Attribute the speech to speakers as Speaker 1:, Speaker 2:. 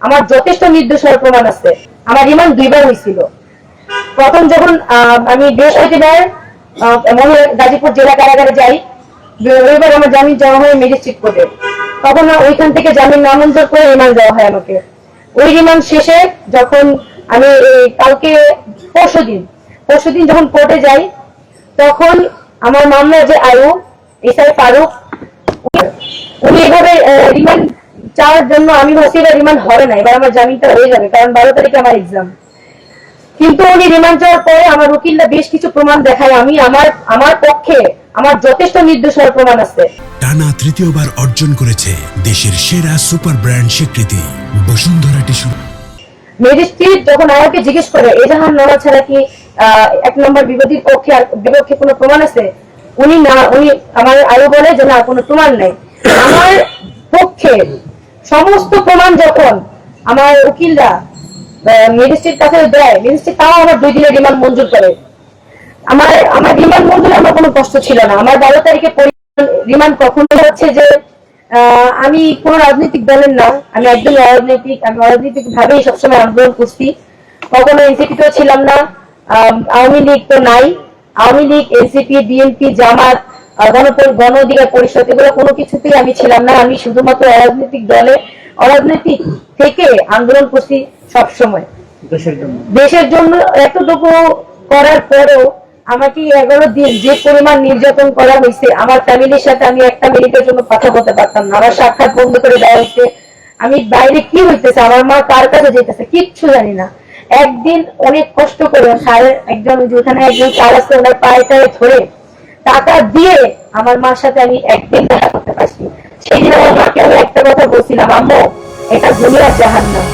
Speaker 1: আমার যথেষ্ট নির্দোষের প্রমাণ আছে। আমার রিমান্ড 2 বার হয়েছিল। প্রথম যখন আমি বৃহস্পতিবার গাজীপুর জেলা কারাগারে যাই, রবিবার আমার জামিন জমা হয় ম্যাজিস্ট্রেট কোর্টে, তখন ওইখান থেকে জামিন নামঞ্জুর করে রিমান্ড দেওয়া হয় আমাকে। ওই রিমান্ড শেষে যখন আমি কালকে পরশুদিন যখন কোর্টে যাই, তখন আমার মামলার যে আয়ু এসআই ফারুক, উনি এভাবে রিমান্ড চাওয়ার জন্য আমি ভাবছি এবার রিমান্ড হবে না, এবার আমার জামিনটা হয়ে যাবে, কারণ 12 তারিখে আমার এক্সাম। কিন্তু উনি রিমান্ড চাওয়ার পরে আমার উকিলরা বেশ কিছু প্রমাণ দেখায় আমি আমার পক্ষে আমার যথেষ্ট নির্দোষের প্রমাণ আছে।
Speaker 2: টানা তৃতীয়বার অর্জন করেছে দেশের সেরা সুপার ব্র্যান্ড স্বীকৃতি বসুন্ধরা টিস্যু।
Speaker 1: ম্যাজিস্ট্রেট যখন আমাকে জিজ্ঞেস করে এজাহার নামা ছাড়া কি 1 নম্বর বিপক্ষে কোনো প্রমাণ আছে, উনি আমার আরো বলে যে না, কোনো প্রমাণ নাই। আমার পক্ষে সমস্ত প্রমাণ যখন আমার উকিলরা ম্যাজিস্ট্রেট কাছে দেয়, ম্যাজিস্ট্রেট তাও আমার 2 দিনের রিমান্ড মঞ্জুর করে। আমার রিমান্ড মঞ্জুরে আমার কোনো কষ্ট ছিল না। আমার 12 তারিখে রিমান্ড কখন হচ্ছে যে আমি কোন রাজনৈতিক দলের না, আমি একদম অরাজনৈতিক ভাবেই সবসময় আন্দোলন করছি, কখনো এনসিপি ছিলাম না, আওয়ামী লীগ তো নাই। আওয়ামী লীগ, এনসিপি, বিএনপি, জামাত, গণ অধিকার পরিষদ, এগুলো কোনো কিছুতেই আমি ছিলাম না। আমি শুধুমাত্র অরাজনৈতিক থেকে আন্দোলন করছি সবসময় দেশের জন্য। এতটুকু করার পরেও আমাকে 11 দিন যে পরিমাণ নির্যাতন করা হয়েছে, আমার ফ্যামিলির সাথে আমি একটা মিনিটের জন্য কথা বলতে পারতাম না। আমার সাক্ষাৎ বন্ধ করে দেওয়া হয়েছে। আমি বাইরে কি হইতেছে, আমার মা কার কাছে যেতেছে কিচ্ছু জানি না। একদিন অনেক কষ্ট করে একজন চাল আছে, ওনার পায়েটায় ধরে টাকা দিয়ে আমার মার সাথে আমি একদিন দেখা করতে পারছি। সেই দিন আমার মাকে আমি একটা কথা বলছিলাম, আম্মু এটা দুনিয়ার জাহান্নাম।